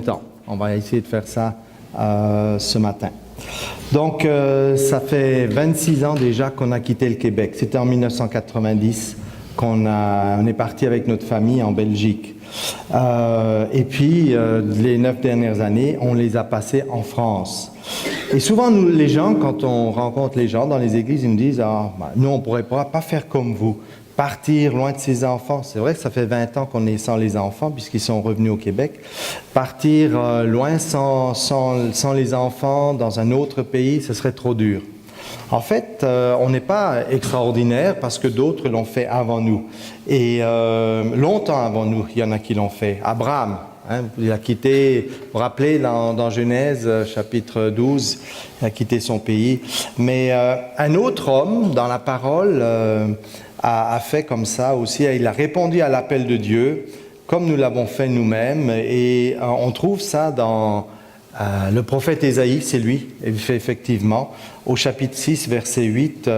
temps. On va essayer de faire ça ce matin. Donc, ça fait 26 ans déjà qu'on a quitté le Québec. C'était en 1990 qu'on est parti avec notre famille en Belgique. Et puis, les 9 dernières années, on les a passées en France. Et souvent, nous, les gens, quand on rencontre les gens dans les églises, ils nous disent « Ah, nous, on ne pourrait pas faire comme vous, partir loin de ses enfants. » C'est vrai que ça fait 20 ans qu'on est sans les enfants, puisqu'ils sont revenus au Québec. Partir loin sans les enfants, dans un autre pays, ce serait trop dur. En fait, on n'est pas extraordinaire parce que d'autres l'ont fait avant nous. Et longtemps avant nous, il y en a qui l'ont fait. Abraham, il a quitté, vous vous rappelez, dans Genèse, chapitre 12, il a quitté son pays. Mais un autre homme, dans la parole, a fait comme ça aussi. Il a répondu à l'appel de Dieu, comme nous l'avons fait nous-mêmes. Et on trouve ça dans le prophète Ésaïe, c'est lui, il fait effectivement. Au chapitre 6, verset 8,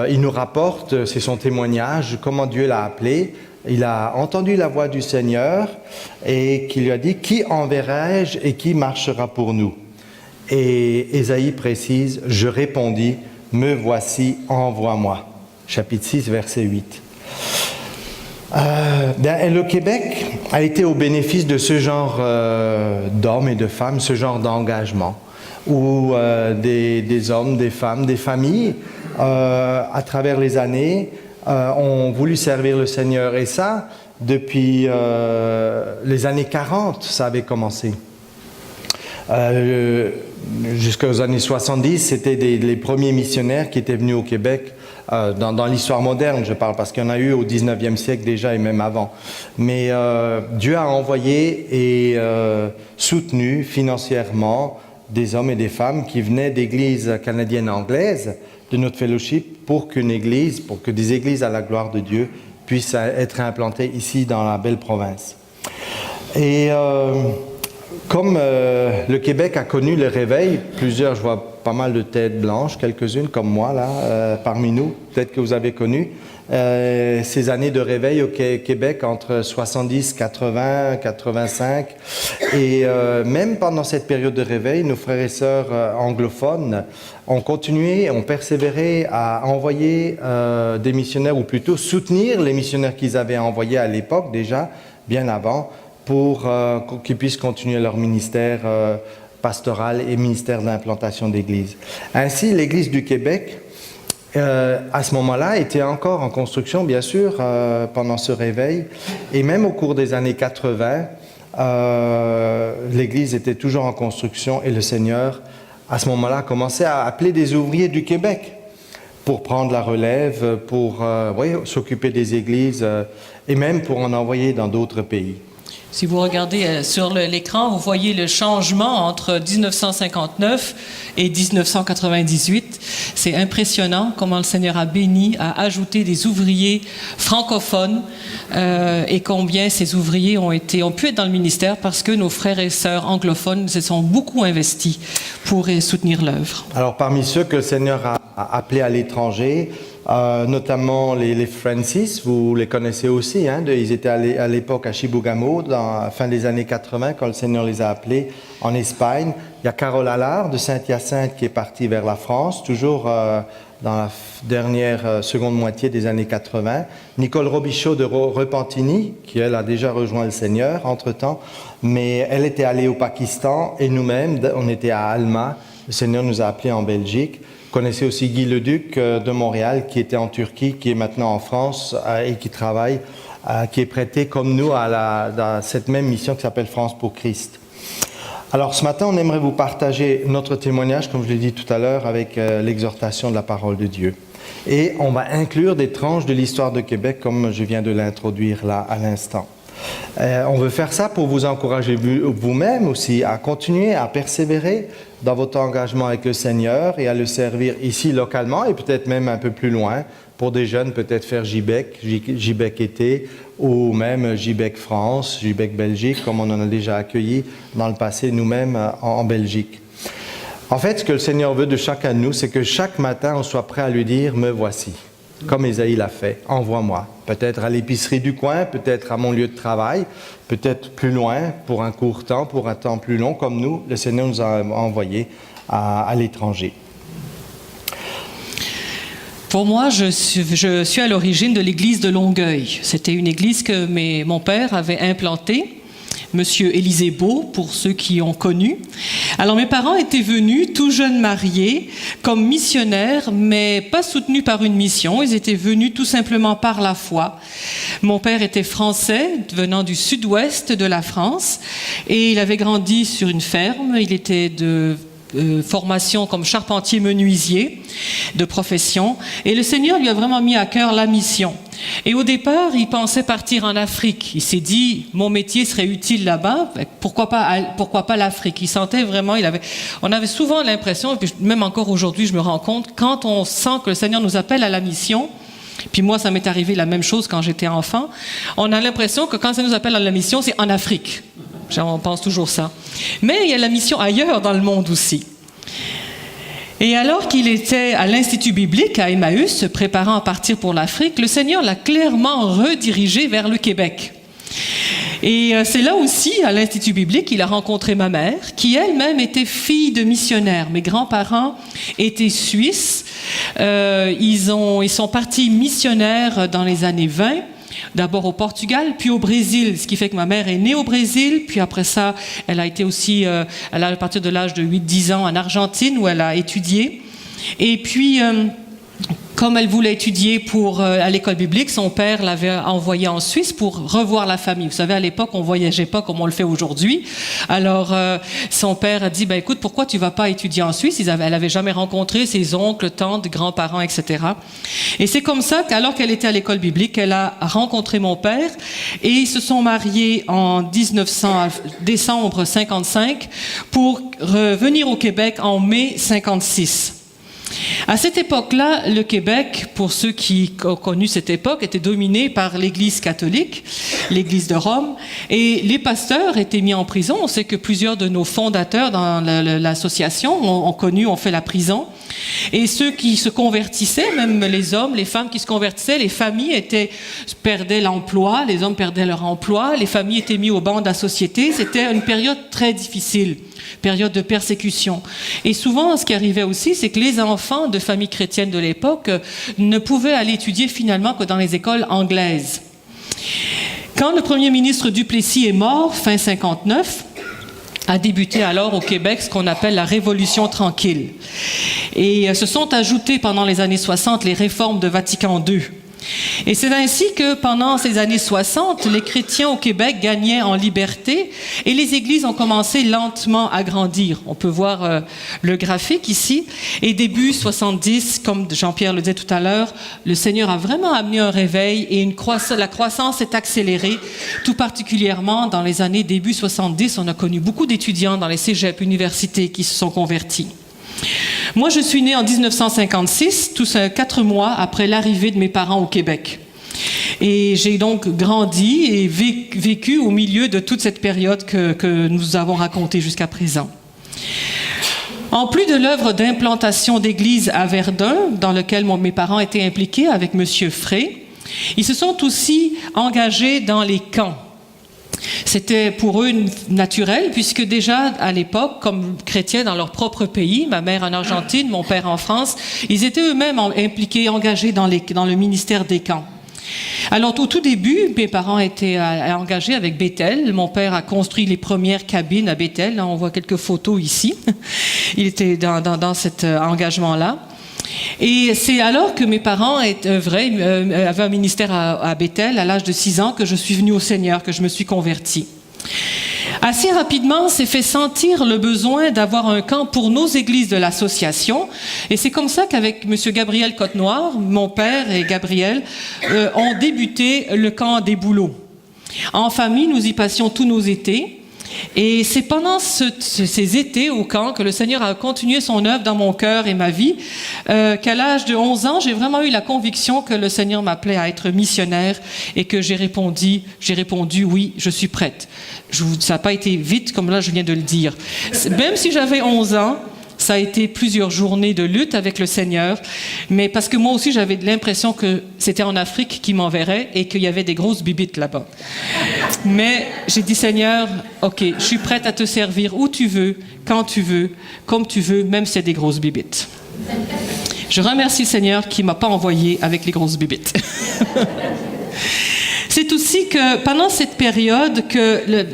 il nous rapporte, c'est son témoignage, comment Dieu l'a appelé. Il a entendu la voix du Seigneur et qui lui a dit « Qui enverrai-je et qui marchera pour nous ?» Et Ésaïe précise « Je répondis, me voici, envoie-moi » chapitre 6, verset 8. Le Québec a été au bénéfice de ce genre d'hommes et de femmes, ce genre d'engagement, où des hommes, des femmes, des familles, à travers les années, ont voulu servir le Seigneur. Et ça, depuis les années 40, ça avait commencé. Jusqu'aux années 70, c'était les premiers missionnaires qui étaient venus au Québec. Dans l'histoire moderne, je parle, parce qu'il y en a eu au 19e siècle déjà et même avant. Mais Dieu a envoyé et soutenu financièrement des hommes et des femmes qui venaient d'églises canadiennes anglaises, de notre fellowship, pour que des églises à la gloire de Dieu puissent être implantées ici dans la belle province. Et comme le Québec a connu le réveil, je vois pas mal de têtes blanches, quelques-unes comme moi là, parmi nous, peut-être que vous avez connu ces années de réveil au Québec entre 70, 80, 85. Et même pendant cette période de réveil, nos frères et sœurs anglophones ont continué, ont persévéré à envoyer des missionnaires, ou plutôt soutenir les missionnaires qu'ils avaient envoyés à l'époque déjà, bien avant, pour qu'ils puissent continuer leur ministère pastoral et ministère d'implantation d'église. Ainsi, l'Église du Québec, à ce moment-là, était encore en construction, bien sûr, pendant ce réveil. Et même au cours des années 80, l'Église était toujours en construction et le Seigneur, à ce moment-là, commençait à appeler des ouvriers du Québec pour prendre la relève, pour s'occuper des églises et même pour en envoyer dans d'autres pays. Si vous regardez sur l'écran, vous voyez le changement entre 1959 et 1998. C'est impressionnant comment le Seigneur a béni, a ajouté des ouvriers francophones et combien ces ouvriers ont pu être dans le ministère parce que nos frères et sœurs anglophones se sont beaucoup investis pour soutenir l'œuvre. Alors parmi ceux que le Seigneur a appelés à l'étranger, notamment les Francis, vous les connaissez aussi, ils étaient à l'époque à Chibougamau, dans la fin des années 80, quand le Seigneur les a appelés en Espagne. Il y a Carole Allard de Saint-Hyacinthe qui est partie vers la France, toujours dans la dernière seconde moitié des années 80. Nicole Robichaud de Repentigny, qui elle a déjà rejoint le Seigneur entre-temps, mais elle était allée au Pakistan et nous-mêmes, on était à Alma, le Seigneur nous a appelés en Belgique. Vous connaissez aussi Guy Leduc de Montréal, qui était en Turquie, qui est maintenant en France et qui travaille, qui est prêté comme nous à cette même mission qui s'appelle France pour Christ. Alors ce matin, on aimerait vous partager notre témoignage, comme je l'ai dit tout à l'heure, avec l'exhortation de la parole de Dieu. Et on va inclure des tranches de l'histoire de Québec, comme je viens de l'introduire là à l'instant. On veut faire ça pour vous encourager vous-même aussi à continuer à persévérer dans votre engagement avec le Seigneur et à le servir ici localement et peut-être même un peu plus loin. Pour des jeunes, peut-être faire JBEC été ou même JBEC France, JBEC Belgique, comme on en a déjà accueilli dans le passé nous-mêmes en Belgique. En fait, ce que le Seigneur veut de chacun de nous, c'est que chaque matin, on soit prêt à lui dire « Me voici ». comme Ésaïe l'a fait. Envoie-moi. Peut-être à l'épicerie du coin, peut-être à mon lieu de travail, peut-être plus loin, pour un court temps, pour un temps plus long, comme nous, le Seigneur nous a envoyés à l'étranger. Pour moi, je suis à l'origine de l'église de Longueuil. C'était une église que mon père avait implantée, Monsieur Élisée Beau, pour ceux qui ont connu. Alors, mes parents étaient venus, tout jeunes mariés, comme missionnaires, mais pas soutenus par une mission. Ils étaient venus tout simplement par la foi. Mon père était français, venant du sud-ouest de la France, et il avait grandi sur une ferme. Il était de formation comme charpentier menuisier de profession, et le Seigneur lui a vraiment mis à cœur la mission. Et au départ, il pensait partir en Afrique. Il s'est dit, mon métier serait utile là-bas, pourquoi pas l'Afrique? Il sentait vraiment, on avait souvent l'impression, et puis même encore aujourd'hui, je me rends compte, quand on sent que le Seigneur nous appelle à la mission, puis moi, ça m'est arrivé la même chose quand j'étais enfant, on a l'impression que quand ça nous appelle à la mission, c'est en Afrique. On pense toujours ça. Mais il y a la mission ailleurs dans le monde aussi. Et alors qu'il était à l'Institut biblique à Emmaüs, se préparant à partir pour l'Afrique, le Seigneur l'a clairement redirigé vers le Québec. Et c'est là aussi, à l'Institut biblique, qu'il a rencontré ma mère, qui elle-même était fille de missionnaire. Mes grands-parents étaient suisses. Ils sont partis missionnaires dans les années 20. D'abord au Portugal, puis au Brésil, ce qui fait que ma mère est née au Brésil, puis après ça, elle a été aussi, à partir de l'âge de 8-10 ans, en Argentine, où elle a étudié. Et puis, comme elle voulait étudier à l'école biblique, son père l'avait envoyée en Suisse pour revoir la famille. Vous savez, à l'époque, on ne voyageait pas comme on le fait aujourd'hui. Alors, son père a dit, écoute, pourquoi tu ne vas pas étudier en Suisse? Elle n'avait jamais rencontré ses oncles, tantes, grands-parents, etc. Et c'est comme ça qu'alors qu'elle était à l'école biblique, elle a rencontré mon père et ils se sont mariés en décembre 55 pour revenir au Québec en mai 56. À cette époque-là, le Québec, pour ceux qui ont connu cette époque, était dominé par l'Église catholique, l'Église de Rome, et les pasteurs étaient mis en prison. On sait que plusieurs de nos fondateurs dans l'association ont fait la prison. Et ceux qui se convertissaient, même les hommes, les femmes qui se convertissaient, les familles perdaient l'emploi, les hommes perdaient leur emploi, les familles étaient mises au banc de la société. C'était une période très difficile, période de persécution. Et souvent, ce qui arrivait aussi, c'est que les enfants de familles chrétiennes de l'époque ne pouvaient aller étudier finalement que dans les écoles anglaises. Quand le premier ministre Duplessis est mort, fin 59, a débuté alors au Québec ce qu'on appelle la Révolution tranquille. Et se sont ajoutées pendant les années 60 les réformes de Vatican II. Et c'est ainsi que pendant ces années 60, les chrétiens au Québec gagnaient en liberté et les églises ont commencé lentement à grandir. On peut voir le graphique ici. Et début 70, comme Jean-Pierre le disait tout à l'heure, le Seigneur a vraiment amené un réveil et la croissance s'est accélérée, tout particulièrement dans les années début 70. On a connu beaucoup d'étudiants dans les cégeps, universités qui se sont convertis. Moi, je suis née en 1956, 4 mois après l'arrivée de mes parents au Québec. Et j'ai donc grandi et vécu au milieu de toute cette période que nous avons racontée jusqu'à présent. En plus de l'œuvre d'implantation d'église à Verdun, dans laquelle mes parents étaient impliqués avec M. Frey, ils se sont aussi engagés dans les camps. C'était pour eux naturel, puisque déjà à l'époque, comme chrétiens dans leur propre pays, ma mère en Argentine, mon père en France, ils étaient eux-mêmes impliqués, engagés dans le ministère des camps. Alors au tout début, mes parents étaient engagés avec Bethel. Mon père a construit les premières cabines à Bethel. Là, on voit quelques photos ici. Il était dans cet engagement-là. Et c'est alors que mes parents avaient un ministère à Bethel à l'âge de 6 ans que je suis venue au Seigneur, que je me suis convertie. Assez rapidement, s'est fait sentir le besoin d'avoir un camp pour nos églises de l'association. Et c'est comme ça qu'avec M. Gabriel Côte-Noire, mon père et Gabriel, ont débuté le camp des Bouleaux. En famille, nous y passions tous nos étés. Et c'est pendant ces étés au camp que le Seigneur a continué son œuvre dans mon cœur et ma vie, qu'à l'âge de 11 ans, j'ai vraiment eu la conviction que le Seigneur m'appelait à être missionnaire et que j'ai répondu oui, je suis prête. Ça n'a pas été vite comme là je viens de le dire. Même si j'avais 11 ans, Ça a été plusieurs journées de lutte avec le Seigneur, mais parce que moi aussi, j'avais l'impression que c'était en Afrique qu'il m'enverrait et qu'il y avait des grosses bibites là-bas. Mais j'ai dit, Seigneur, OK, je suis prête à te servir où tu veux, quand tu veux, comme tu veux, même si c'est des grosses bibites. Je remercie le Seigneur qui ne m'a pas envoyé avec les grosses bibites. C'est aussi que pendant cette période,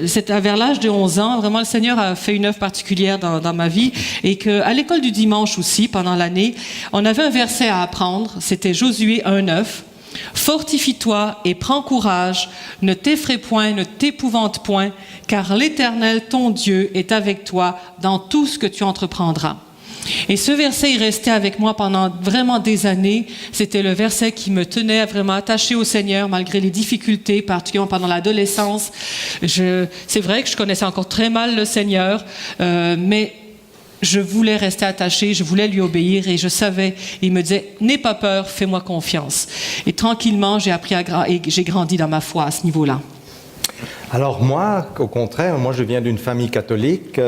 c'était vers l'âge de 11 ans, vraiment le Seigneur a fait une œuvre particulière dans ma vie et qu'à l'école du dimanche aussi, pendant l'année, on avait un verset à apprendre, c'était Josué 1:9. « Fortifie-toi et prends courage, ne t'effraie point, ne t'épouvante point, car l'Éternel, ton Dieu, est avec toi dans tout ce que tu entreprendras. » Et ce verset est resté avec moi pendant vraiment des années. C'était le verset qui me tenait vraiment attaché au Seigneur malgré les difficultés, particulièrement pendant l'adolescence. C'est vrai que je connaissais encore très mal le Seigneur, mais je voulais rester attachée, je voulais lui obéir et je savais, il me disait, n'aie pas peur, fais-moi confiance. Et tranquillement, j'ai appris et j'ai grandi dans ma foi à ce niveau-là. Alors moi, au contraire, moi je viens d'une famille catholique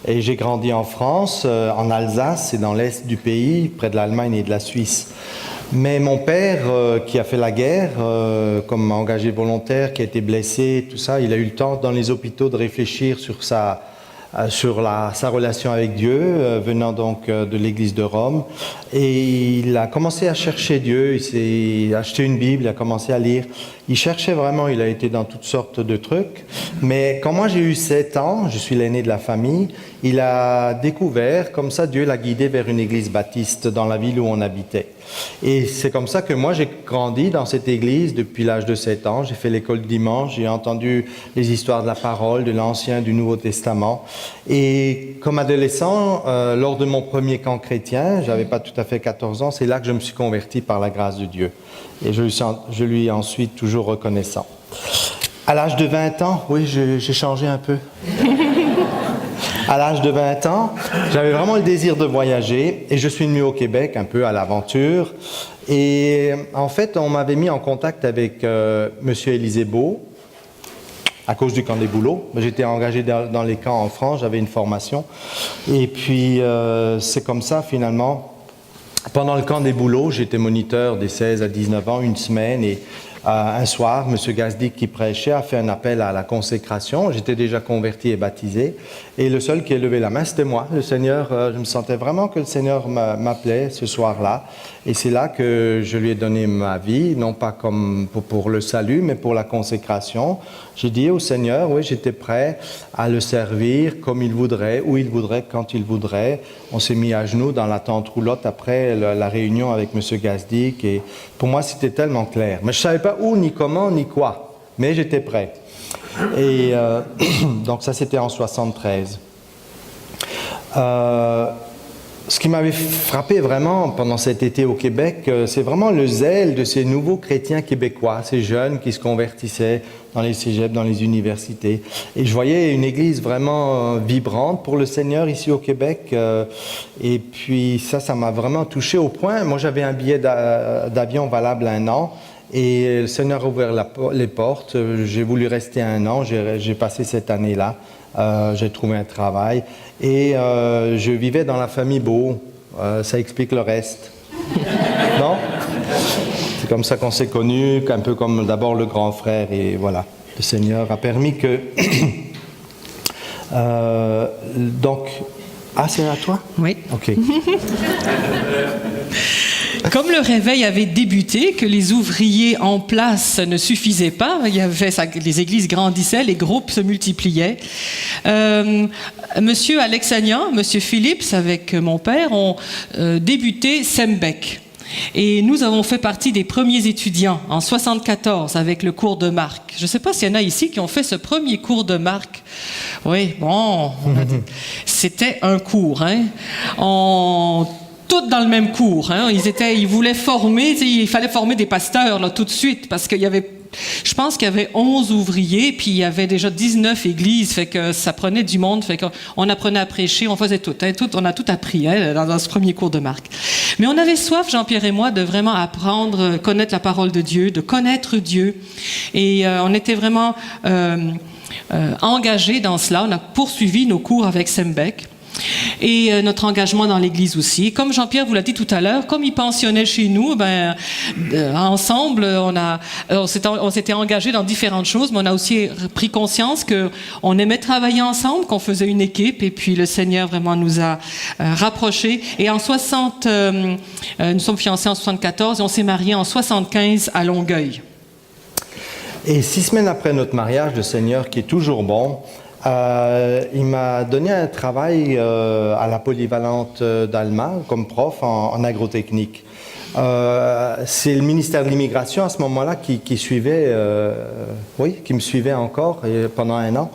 et j'ai grandi en France, en Alsace et dans l'est du pays, près de l'Allemagne et de la Suisse. Mais mon père, qui a fait la guerre comme engagé volontaire, qui a été blessé, tout ça, il a eu le temps dans les hôpitaux de réfléchir sur sa relation avec Dieu, venant donc de l'église de Rome. Et il a commencé à chercher Dieu, il s'est acheté une Bible, il a commencé à lire. Il cherchait vraiment, il a été dans toutes sortes de trucs. Mais quand moi j'ai eu 7 ans, je suis l'aîné de la famille, il a découvert, comme ça Dieu l'a guidé vers une église baptiste dans la ville où on habitait. Et c'est comme ça que moi j'ai grandi dans cette église depuis l'âge de 7 ans. J'ai fait l'école du dimanche, j'ai entendu les histoires de la parole, de l'Ancien, du Nouveau Testament. Et comme adolescent, lors de mon premier camp chrétien, j'avais pas tout à fait 14 ans, c'est là que je me suis converti par la grâce de Dieu. Et je lui ai ensuite toujours reconnaissant. À l'âge de 20 ans, oui, j'ai changé un peu. À l'âge de 20 ans, j'avais vraiment le désir de voyager et je suis venu au Québec un peu à l'aventure. Et en fait, on m'avait mis en contact avec Monsieur Élisée Beau à cause du camp des Bouleaux. J'étais engagé dans les camps en France, j'avais une formation. Et puis, c'est comme ça, finalement. Pendant le camp des Bouleaux, j'étais moniteur des 16 à 19 ans, une semaine, et un soir, M. Gazdic qui prêchait a fait un appel à la consécration. J'étais déjà converti et baptisé, et le seul qui a levé la main, c'était moi. Le Seigneur, je me sentais vraiment que le Seigneur m'appelait ce soir-là, et c'est là que je lui ai donné ma vie, non pas comme pour le salut, mais pour la consécration. J'ai dit au Seigneur, oui, j'étais prêt à le servir comme il voudrait, où il voudrait, quand il voudrait. On s'est mis à genoux dans la tente roulotte après la réunion avec M. Gazdic, et pour moi, c'était tellement clair. Mais je ne savais pas où, ni comment, ni quoi, mais j'étais prêt. Et donc ça, c'était en 73. Ce qui m'avait frappé vraiment pendant cet été au Québec, c'est vraiment le zèle de ces nouveaux chrétiens québécois, ces jeunes qui se convertissaient dans les cégeps, dans les universités. Et je voyais une église vraiment vibrante pour le Seigneur ici au Québec. Et puis ça m'a vraiment touché au point. Moi, j'avais un billet d'avion valable 1 an. Et le Seigneur a ouvert les portes. J'ai voulu rester 1 an. J'ai passé cette année-là. J'ai trouvé un travail. Et je vivais dans la famille Beau. Ça explique le reste. Non? C'est comme ça qu'on s'est connus, un peu comme d'abord le grand frère. Et voilà, le Seigneur a permis que... donc... Ah, c'est à toi? Oui. OK. Comme le réveil avait débuté, que les ouvriers en place ne suffisaient pas, les églises grandissaient, les groupes se multipliaient. Monsieur Alexanian, Monsieur Phillips, avec mon père, ont débuté Sembec. Et nous avons fait partie des premiers étudiants en 74 avec le cours de Marc. Je ne sais pas s'il y en a ici qui ont fait ce premier cours de Marc. Oui, bon, c'était un cours, hein. Toutes dans le même cours. Hein. Ils voulaient former, il fallait former des pasteurs là, tout de suite, parce qu'il y avait, je pense qu'il y avait 11 ouvriers, puis il y avait déjà 19 églises, fait que ça prenait du monde, fait qu'on apprenait à prêcher, on faisait tout, on a tout appris hein, dans ce premier cours de Marc. Mais on avait soif, Jean-Pierre et moi, de vraiment apprendre, connaître la parole de Dieu, de connaître Dieu, et on était vraiment engagés dans cela. On a poursuivi nos cours avec Sembec. et notre engagement dans l'Église aussi. Comme Jean-Pierre vous l'a dit tout à l'heure, comme il pensionnait chez nous, ensemble, on s'était engagés dans différentes choses, mais on a aussi pris conscience qu'on aimait travailler ensemble, qu'on faisait une équipe, et puis le Seigneur vraiment nous a rapprochés. Et en 60, nous sommes fiancés en 74 et on s'est mariés en 75 à Longueuil. Et 6 semaines après notre mariage, le Seigneur, qui est toujours bon, il m'a donné un travail à la polyvalente d'Alma comme prof en agrotechnique. C'est le ministère de l'Immigration à ce moment-là qui me suivait encore pendant 1 an.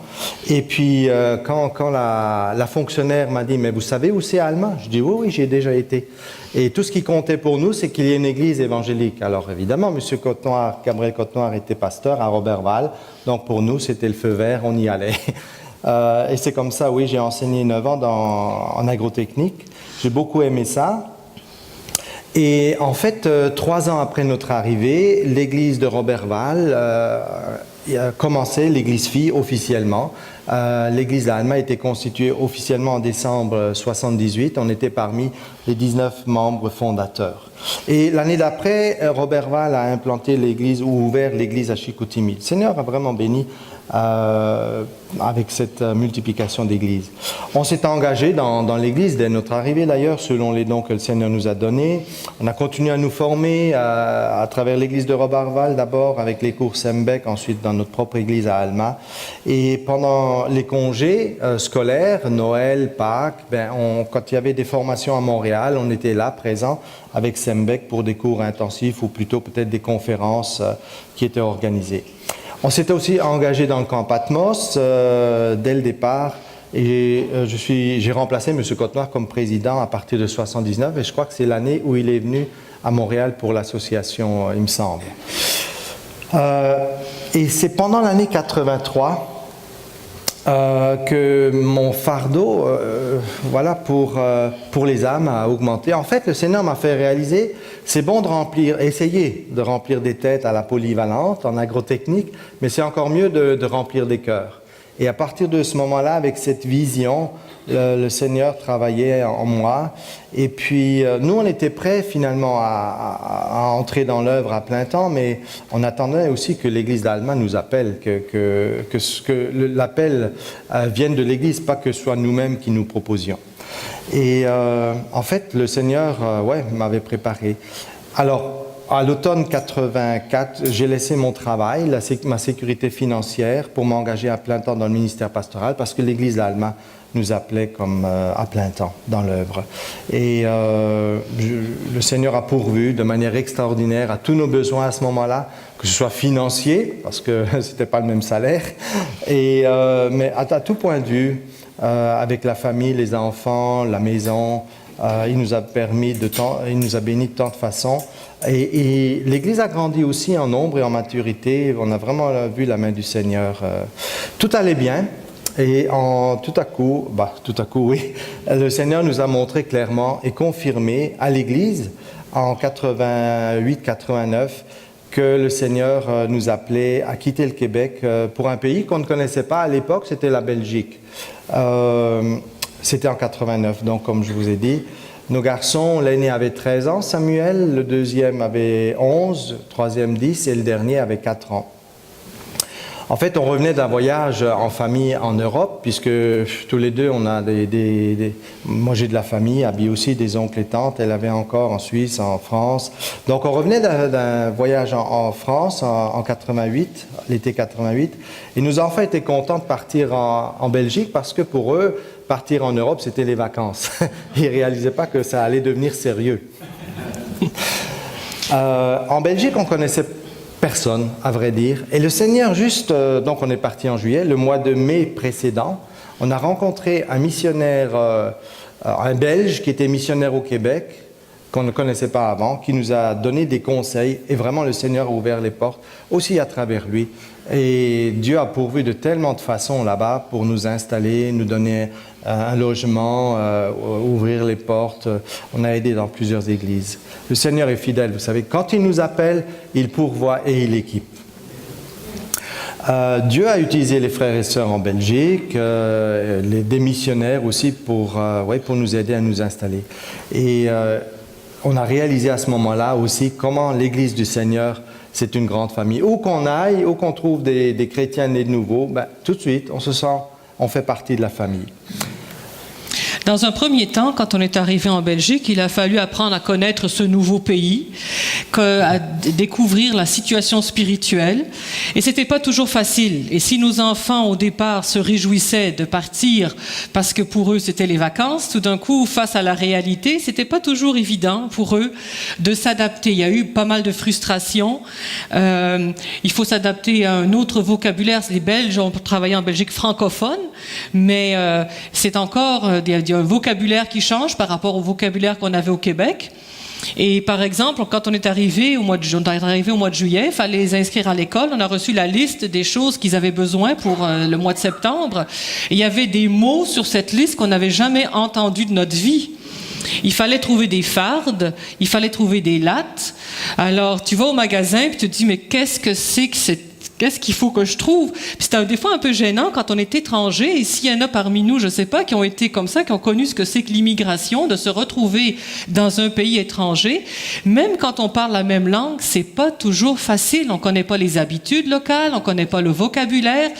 Et puis quand la fonctionnaire m'a dit « Mais vous savez où c'est Alma ?» Je dis « Oui, j'ai déjà été. » Et tout ce qui comptait pour nous, c'est qu'il y ait une église évangélique. Alors évidemment, M. Gabriel Cotenoir était pasteur à Roberval. Donc pour nous, c'était le feu vert, on y allait. Et c'est comme ça, oui, j'ai enseigné 9 ans en agrotechnique. J'ai beaucoup aimé ça. Et en fait, 3 ans après notre arrivée, l'église de Roberval a commencé, l'église fille officiellement. L'église d'Alma a été constituée officiellement en décembre 78. On était parmi les 19 membres fondateurs. Et l'année d'après, Roberval a implanté l'église ou ouvert l'église à Chicoutimi. Le Seigneur a vraiment béni avec cette multiplication d'églises. On s'est engagé dans l'église dès notre arrivée d'ailleurs, selon les dons que le Seigneur nous a donnés. On a continué à nous former à travers l'église de Roberval d'abord, avec les cours Sembec, ensuite dans notre propre église à Alma. Et pendant les congés scolaires, Noël, Pâques, quand il y avait des formations à Montréal, on était là, présents, avec Sembec pour des cours intensifs ou plutôt peut-être des conférences qui étaient organisées. On s'était aussi engagé dans le camp Patmos dès le départ et j'ai remplacé M. Cotenoir comme président à partir de 79 et je crois que c'est l'année où il est venu à Montréal pour l'association, il me semble. Et c'est pendant l'année 83 que mon fardeau pour les âmes a augmenté. En fait, le Seigneur m'a fait réaliser, c'est bon essayer de remplir des têtes à la polyvalente, en agrotechnique, mais c'est encore mieux de remplir des cœurs. Et à partir de ce moment-là, avec cette vision, le Seigneur travaillait en moi. Et puis, nous, on était prêts finalement à entrer dans l'œuvre à plein temps, mais on attendait aussi que l'Église d'Alma nous appelle, que l'appel vienne de l'Église, pas que ce soit nous-mêmes qui nous proposions. Et en fait, le Seigneur m'avait préparé. Alors, à l'automne 84, j'ai laissé mon travail, ma sécurité financière, pour m'engager à plein temps dans le ministère pastoral, parce que l'Église d'Alma nous appelait comme à plein temps dans l'œuvre. Et le Seigneur a pourvu de manière extraordinaire à tous nos besoins à ce moment-là, que ce soit financier, parce que c'était pas le même salaire, mais à tout point de vue, avec la famille, les enfants, la maison, il nous a bénis de tant de façons. Et l'Église a grandi aussi en nombre et en maturité. On a vraiment vu la main du Seigneur. Tout allait bien. Et tout à coup, oui, le Seigneur nous a montré clairement et confirmé à l'Église en 88-89 que le Seigneur nous appelait à quitter le Québec pour un pays qu'on ne connaissait pas à l'époque, c'était la Belgique. C'était en 89, donc comme je vous ai dit. Nos garçons, l'aîné avait 13 ans, Samuel, le deuxième avait 11, le troisième 10 et le dernier avait 4 ans. En fait, on revenait d'un voyage en famille en Europe, puisque tous les deux, on a moi j'ai de la famille, Abby aussi, des oncles et tantes, elle avait encore en Suisse, en France. Donc on revenait d'un voyage en France en 88, l'été 88, et nos enfants étaient contents de partir en Belgique, parce que pour eux, partir en Europe, c'était les vacances. Ils ne réalisaient pas que ça allait devenir sérieux. En Belgique, on connaissait personne, à vrai dire. Et le Seigneur, donc on est parti en juillet, le mois de mai précédent, on a rencontré un missionnaire, un Belge qui était missionnaire au Québec, qu'on ne connaissait pas avant, qui nous a donné des conseils. Et vraiment, le Seigneur a ouvert les portes, aussi à travers lui. Et Dieu a pourvu de tellement de façons là-bas pour nous installer, nous donner un logement, ouvrir les portes. On a aidé dans plusieurs églises. Le Seigneur est fidèle, vous savez. Quand il nous appelle, il pourvoit et il équipe. Dieu a utilisé les frères et sœurs en Belgique, des missionnaires aussi pour nous aider à nous installer. Et on a réalisé à ce moment-là aussi comment l'Église du Seigneur, c'est une grande famille. Où qu'on aille, où qu'on trouve des chrétiens nés de nouveau, tout de suite, on fait partie de la famille. Dans un premier temps, quand on est arrivé en Belgique, il a fallu apprendre à connaître ce nouveau pays, à découvrir la situation spirituelle. Et c'était pas toujours facile. Et si nos enfants, au départ, se réjouissaient de partir parce que pour eux, c'était les vacances, tout d'un coup, face à la réalité, c'était pas toujours évident pour eux de s'adapter. Il y a eu pas mal de frustrations. Il faut s'adapter à un autre vocabulaire. Les Belges ont travaillé en Belgique francophone, mais c'est encore un vocabulaire qui change par rapport au vocabulaire qu'on avait au Québec. Et par exemple, quand on est arrivé au mois de juillet, il fallait les inscrire à l'école. On a reçu la liste des choses qu'ils avaient besoin pour le mois de septembre. Et il y avait des mots sur cette liste qu'on n'avait jamais entendus de notre vie. Il fallait trouver des fardes, il fallait trouver des lattes. Alors, tu vas au magasin et tu te dis, mais qu'est-ce qu'il faut que je trouve? Puis c'était des fois un peu gênant quand on est étranger, et s'il y en a parmi nous, je ne sais pas, qui ont été comme ça, qui ont connu ce que c'est que l'immigration, de se retrouver dans un pays étranger, même quand on parle la même langue, c'est pas toujours facile. On connaît pas les habitudes locales, on connaît pas le vocabulaire,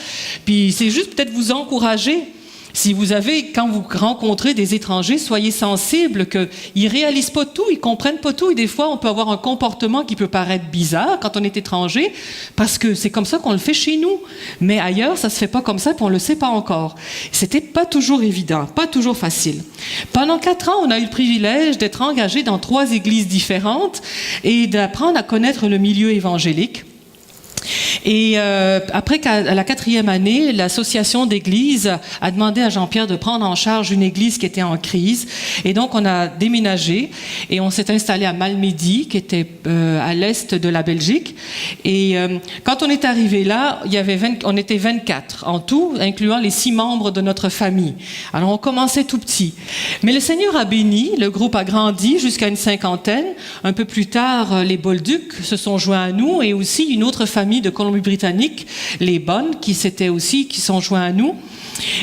puis c'est juste peut-être vous encourager. Si quand vous rencontrez des étrangers, soyez sensibles qu'ils réalisent pas tout, ils comprennent pas tout, et des fois, on peut avoir un comportement qui peut paraître bizarre quand on est étranger, parce que c'est comme ça qu'on le fait chez nous. Mais ailleurs, ça se fait pas comme ça, puis on le sait pas encore. C'était pas toujours évident, pas toujours facile. Pendant 4 ans, on a eu le privilège d'être engagés dans 3 églises différentes et d'apprendre à connaître le milieu évangélique. Et après, à la 4e année, l'association d'églises a demandé à Jean-Pierre de prendre en charge une église qui était en crise. Et donc, on a déménagé et on s'est installé à Malmedy, qui était à l'est de la Belgique. Et quand on est arrivé là, on était 24 en tout, incluant les 6 membres de notre famille. Alors, on commençait tout petit. Mais le Seigneur a béni, le groupe a grandi jusqu'à une 50aine. Un peu plus tard, les Bolduc se sont joints à nous, et aussi une autre famille de Colombie-Britannique, les Bonnes, qui sont joints à nous.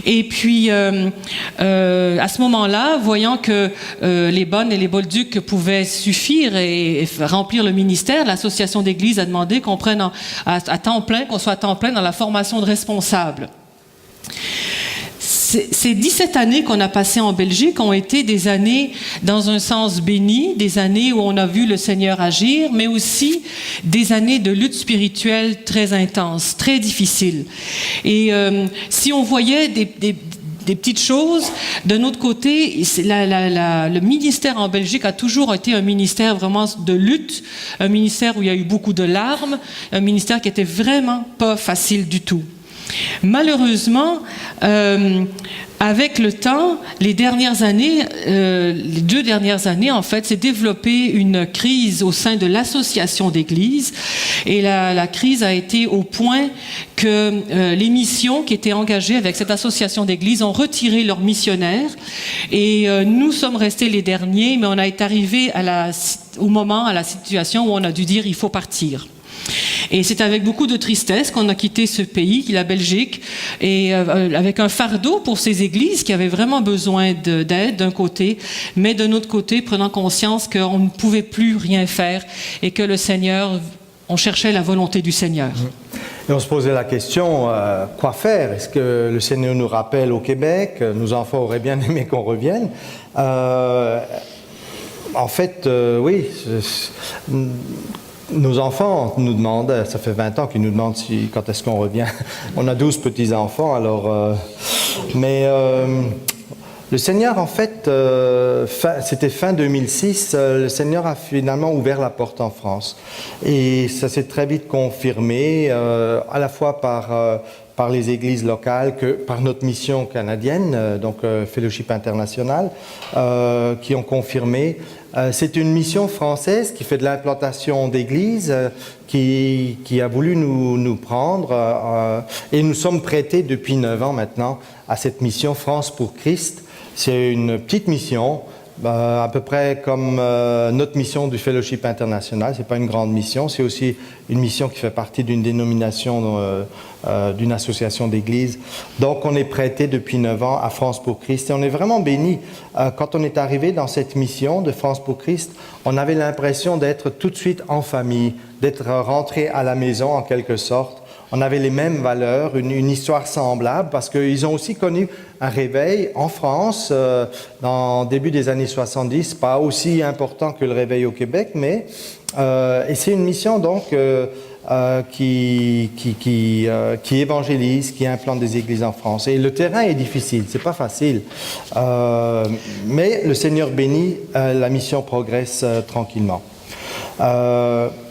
Et puis, à ce moment-là, voyant que les Bonnes et les Bolduc pouvaient suffire et remplir le ministère, l'association d'église a demandé qu'on prenne à temps plein, qu'on soit à temps plein dans la formation de responsables. Ces 17 années qu'on a passées en Belgique ont été des années, dans un sens, bénies, des années où on a vu le Seigneur agir, mais aussi des années de lutte spirituelle très intense, très difficile. Et si on voyait des petites choses, de notre côté, le ministère en Belgique a toujours été un ministère vraiment de lutte, un ministère où il y a eu beaucoup de larmes, un ministère qui était vraiment pas facile du tout. Malheureusement, avec le temps, les 2 dernières années, en fait, s'est développée une crise au sein de l'association d'églises, et la crise a été au point que les missions qui étaient engagées avec cette association d'églises ont retiré leurs missionnaires, et nous sommes restés les derniers, mais on est arrivé à la situation où on a dû dire il faut partir. Et c'est avec beaucoup de tristesse qu'on a quitté ce pays, la Belgique, et avec un fardeau pour ces églises qui avaient vraiment besoin d'aide d'un côté, mais d'un autre côté, prenant conscience qu'on ne pouvait plus rien faire et que le Seigneur, on cherchait la volonté du Seigneur. Et on se posait la question, quoi faire? Est-ce que le Seigneur nous rappelle au Québec? Nos enfants auraient bien aimé qu'on revienne. En fait, oui. Nos enfants nous demandent, ça fait 20 ans qu'ils nous demandent quand est-ce qu'on revient. On a 12 petits-enfants, alors... le Seigneur, en fait, c'était fin 2006, le Seigneur a finalement ouvert la porte en France. Et ça s'est très vite confirmé, à la fois par les églises locales que par notre mission canadienne, donc Fellowship International, qui ont confirmé. C'est une mission française qui fait de l'implantation d'églises, qui a voulu nous prendre, et nous sommes prêtés depuis 9 ans maintenant à cette mission France pour Christ. C'est une petite mission à peu près comme notre mission du Fellowship International. Ce n'est pas une grande mission, c'est aussi une mission qui fait partie d'une dénomination, d'une association d'églises. Donc, on est prêté depuis 9 ans à France pour Christ et on est vraiment bénis. Quand on est arrivé dans cette mission de France pour Christ, on avait l'impression d'être tout de suite en famille, d'être rentré à la maison en quelque sorte. On avait les mêmes valeurs, une histoire semblable, parce qu'ils ont aussi connu un réveil en France, dans le début des années 70, pas aussi important que le réveil au Québec, mais et c'est une mission donc qui évangélise, qui implante des églises en France. Et le terrain est difficile, c'est pas facile, mais le Seigneur bénit, la mission progresse tranquillement.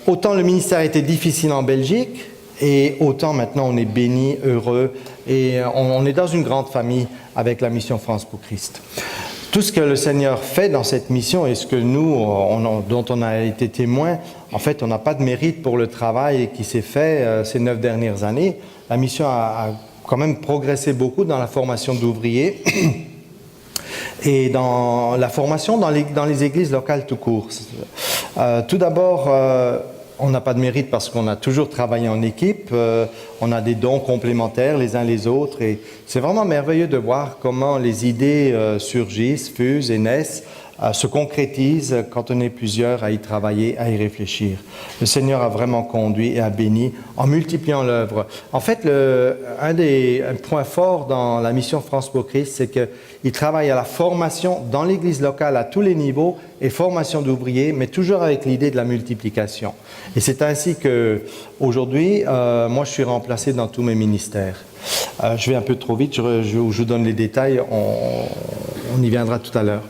Autant le ministère était difficile en Belgique, et autant maintenant on est béni, heureux, et on est dans une grande famille avec la mission France pour Christ. Tout ce que le Seigneur fait dans cette mission et ce que nous, dont on a été témoins, en fait, on n'a pas de mérite pour le travail qui s'est fait ces 9 dernières années. La mission a quand même progressé beaucoup dans la formation d'ouvriers et dans la formation dans les églises locales tout court. Tout d'abord, on n'a pas de mérite parce qu'on a toujours travaillé en équipe, on a des dons complémentaires les uns les autres et c'est vraiment merveilleux de voir comment les idées surgissent, fusent et naissent, se concrétisent quand on est plusieurs à y travailler, à y réfléchir. Le Seigneur a vraiment conduit et a béni en multipliant l'œuvre. En fait, un point fort dans la mission France pour Christ, c'est qu'il travaille à la formation dans l'Église locale à tous les niveaux et formation d'ouvriers, mais toujours avec l'idée de la multiplication. Et c'est ainsi qu'aujourd'hui, moi je suis remplacé dans tous mes ministères. Je vais un peu trop vite, je vous donne les détails, on y viendra tout à l'heure.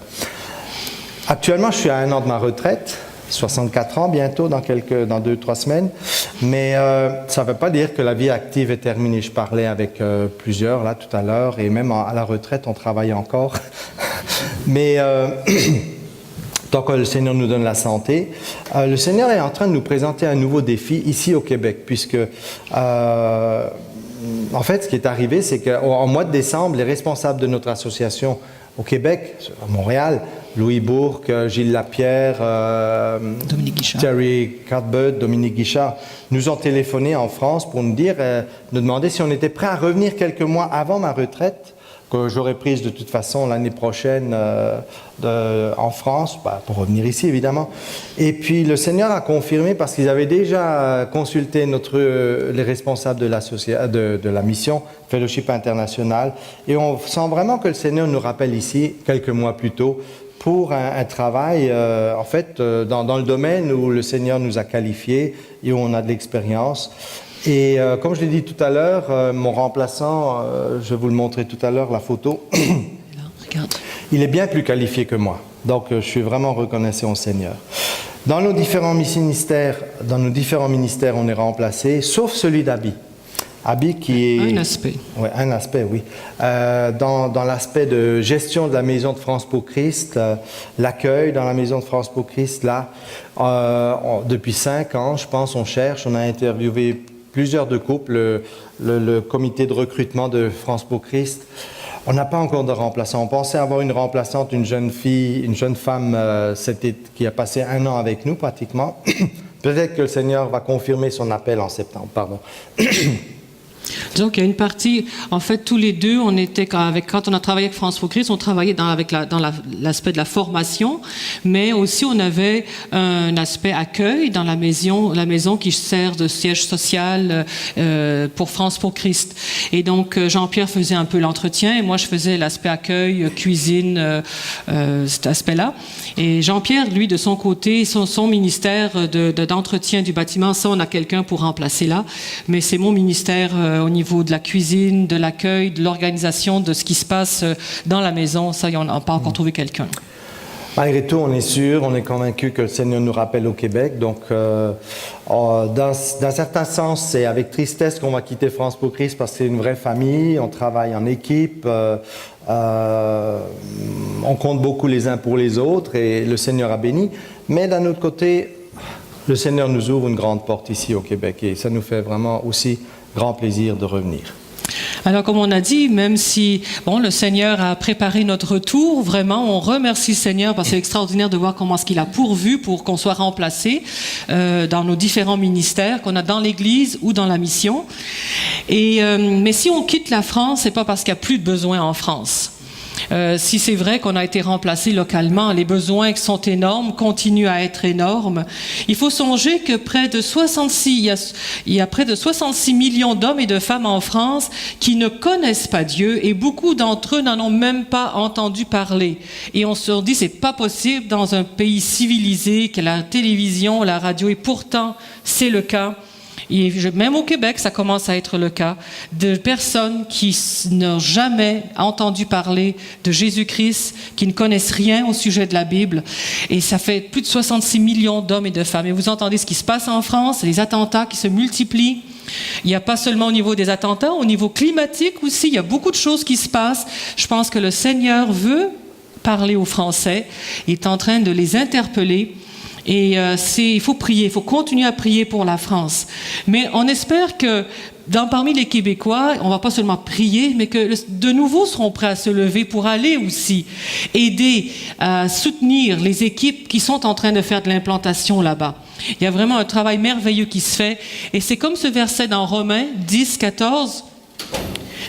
Actuellement, je suis à 1 an de ma retraite, 64 ans bientôt, dans 2-3 semaines, mais ça ne veut pas dire que la vie active est terminée. Je parlais avec plusieurs là tout à l'heure, et même à la retraite, on travaille encore. Mais tant que le Seigneur nous donne la santé, le Seigneur est en train de nous présenter un nouveau défi ici au Québec, puisque en fait, ce qui est arrivé, c'est qu'en mois de décembre, les responsables de notre association au Québec, à Montréal, Louis Bourque, Gilles Lapierre, Terry Cartbert, Dominique Guichard, nous ont téléphoné en France pour nous demander si on était prêt à revenir quelques mois avant ma retraite, que j'aurais prise de toute façon l'année prochaine en France, pour revenir ici évidemment. Et puis le Seigneur a confirmé, parce qu'ils avaient déjà consulté les responsables de la mission Fellowship International, et on sent vraiment que le Seigneur nous rappelle ici, quelques mois plus tôt, pour un travail, en fait, dans le domaine où le Seigneur nous a qualifiés et où on a de l'expérience. Et comme je l'ai dit tout à l'heure, mon remplaçant, je vais vous le montrer tout à l'heure, la photo, Regarde. Il est bien plus qualifié que moi. Donc, je suis vraiment reconnaissant au Seigneur. Dans nos différents ministères, on est remplacé, sauf celui d'Abby. Abby qui est... Un aspect. Oui, un aspect, oui. Dans l'aspect de gestion de la Maison de France pour Christ, l'accueil dans la Maison de France pour Christ, là, depuis 5 ans, je pense, on a interviewé plusieurs de couples, le comité de recrutement de France pour Christ. On n'a pas encore de remplaçant. On pensait avoir une remplaçante, une jeune femme qui a passé 1 an avec nous pratiquement. Peut-être que le Seigneur va confirmer son appel en septembre, pardon. Donc, il y a une partie, en fait, tous les deux, quand on a travaillé avec France pour Christ, on travaillait dans l'aspect de la formation, mais aussi on avait un aspect accueil dans la maison qui sert de siège social pour France pour Christ. Et donc, Jean-Pierre faisait un peu l'entretien et moi, je faisais l'aspect accueil, cuisine, cet aspect-là. Et Jean-Pierre, lui, de son côté, son ministère d'entretien du bâtiment, ça, on a quelqu'un pour remplacer là, mais c'est mon ministère au niveau de la cuisine, de l'accueil, de l'organisation, de ce qui se passe dans la maison. Ça, on n'a pas encore trouvé quelqu'un. Malgré tout, on est sûr, on est convaincu que le Seigneur nous rappelle au Québec. Donc, dans certain sens, c'est avec tristesse qu'on va quitter France pour Christ parce que c'est une vraie famille, on travaille en équipe, on compte beaucoup les uns pour les autres et le Seigneur a béni. Mais d'un autre côté, le Seigneur nous ouvre une grande porte ici au Québec et ça nous fait vraiment aussi grand plaisir de revenir. Alors, comme on a dit, même si le Seigneur a préparé notre retour, vraiment, on remercie le Seigneur parce que c'est extraordinaire de voir comment est-ce qu'il a pourvu pour qu'on soit remplacé dans nos différents ministères qu'on a dans l'Église ou dans la mission. Mais si on quitte la France, c'est pas parce qu'il n'y a plus de besoins en France. Si c'est vrai qu'on a été remplacé localement, les besoins qui sont énormes continuent à être énormes. Il faut songer que il y a près de 66 millions d'hommes et de femmes en France qui ne connaissent pas Dieu et beaucoup d'entre eux n'en ont même pas entendu parler. Et on se dit c'est pas possible dans un pays civilisé que la télévision, la radio, et pourtant c'est le cas. Et même au Québec, ça commence à être le cas, de personnes qui n'ont jamais entendu parler de Jésus-Christ, qui ne connaissent rien au sujet de la Bible. Et ça fait plus de 66 millions d'hommes et de femmes. Et vous entendez ce qui se passe en France, les attentats qui se multiplient. Il n'y a pas seulement au niveau des attentats, au niveau climatique aussi, il y a beaucoup de choses qui se passent. Je pense que le Seigneur veut parler aux Français, il est en train de les interpeller. Et il faut prier, il faut continuer à prier pour la France. Mais on espère que parmi les Québécois, on ne va pas seulement prier, mais que de nouveau seront prêts à se lever pour aller aussi aider à soutenir les équipes qui sont en train de faire de l'implantation là-bas. Il y a vraiment un travail merveilleux qui se fait. Et c'est comme ce verset dans Romains 10, 14.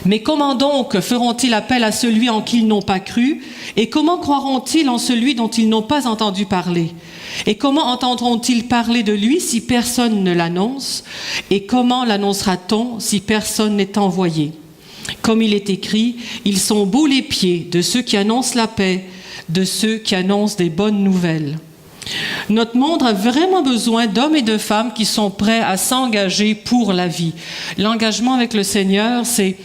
Mais comment donc feront-ils appel à celui en qui ils n'ont pas cru? Et comment croiront-ils en celui dont ils n'ont pas entendu parler? Et comment entendront-ils parler de lui si personne ne l'annonce? Et comment l'annoncera-t-on si personne n'est envoyé? Comme il est écrit, ils sont beaux les pieds de ceux qui annoncent la paix, de ceux qui annoncent des bonnes nouvelles. Notre monde a vraiment besoin d'hommes et de femmes qui sont prêts à s'engager pour la vie. L'engagement avec le Seigneur, c'est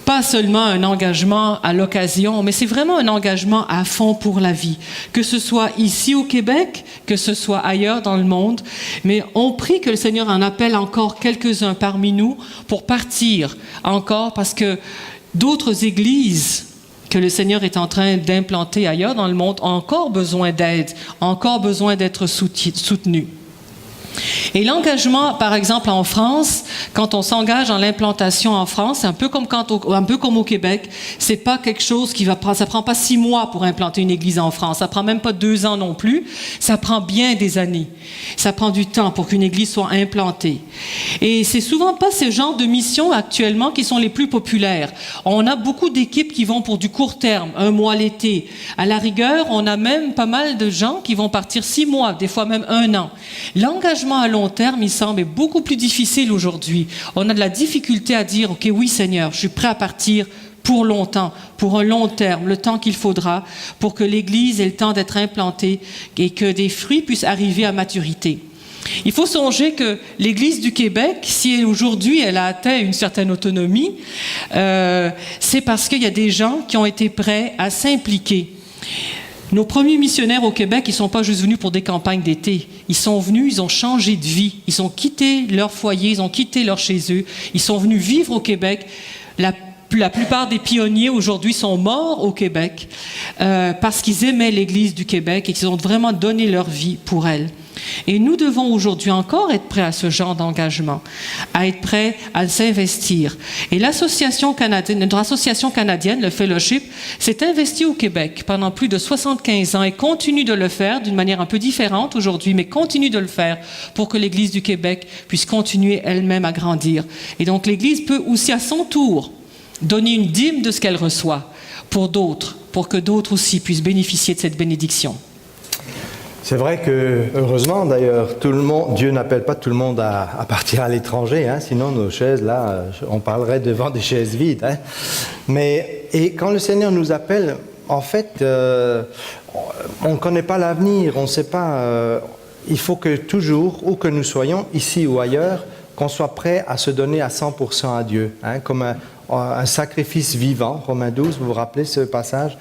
pas seulement un engagement à l'occasion, mais c'est vraiment un engagement à fond pour la vie. Que ce soit ici au Québec, que ce soit ailleurs dans le monde. Mais on prie que le Seigneur en appelle encore quelques-uns parmi nous pour partir encore, parce que d'autres églises que le Seigneur est en train d'implanter ailleurs dans le monde ont encore besoin d'aide, ont encore besoin d'être soutenus. Et l'engagement, par exemple, en France, quand on s'engage dans l'implantation en France, c'est un peu comme au Québec, c'est pas quelque chose ça prend pas 6 mois pour implanter une église en France, ça prend même pas 2 ans non plus, ça prend bien des années. Ça prend du temps pour qu'une église soit implantée. Et c'est souvent pas ce genre de missions actuellement qui sont les plus populaires. On a beaucoup d'équipes qui vont pour du court terme, 1 mois l'été. À la rigueur, on a même pas mal de gens qui vont partir 6 mois, des fois même 1 an. L'engagement à long terme, il semble, est beaucoup plus difficile aujourd'hui. On a de la difficulté à dire, OK, oui Seigneur, je suis prêt à partir pour longtemps, pour un long terme, le temps qu'il faudra pour que l'Église ait le temps d'être implantée et que des fruits puissent arriver à maturité. Il faut songer que l'Église du Québec, si aujourd'hui elle a atteint une certaine autonomie, c'est parce qu'il y a des gens qui ont été prêts à s'impliquer. Nos premiers missionnaires au Québec, ils ne sont pas juste venus pour des campagnes d'été. Ils sont venus, ils ont changé de vie. Ils ont quitté leur foyer, ils ont quitté leur chez eux. Ils sont venus vivre au Québec. La plupart des pionniers aujourd'hui sont morts au Québec parce qu'ils aimaient l'Église du Québec et qu'ils ont vraiment donné leur vie pour elle. Et nous devons aujourd'hui encore être prêts à ce genre d'engagement, à être prêts à s'investir. Et notre association canadienne, le Fellowship, s'est investie au Québec pendant plus de 75 ans et continue de le faire d'une manière un peu différente aujourd'hui, mais continue de le faire pour que l'Église du Québec puisse continuer elle-même à grandir. Et donc l'Église peut aussi à son tour donner une dîme de ce qu'elle reçoit pour d'autres, pour que d'autres aussi puissent bénéficier de cette bénédiction. C'est vrai que, heureusement d'ailleurs, Dieu n'appelle pas tout le monde à partir à l'étranger, hein, sinon nos chaises, là, on parlerait devant des chaises vides. Hein. Et quand le Seigneur nous appelle, en fait, on ne connaît pas l'avenir, on ne sait pas. Il faut que toujours, où que nous soyons, ici ou ailleurs, qu'on soit prêt à se donner à 100% à Dieu, hein, comme un sacrifice vivant. Romains 12, vous vous rappelez ce passage?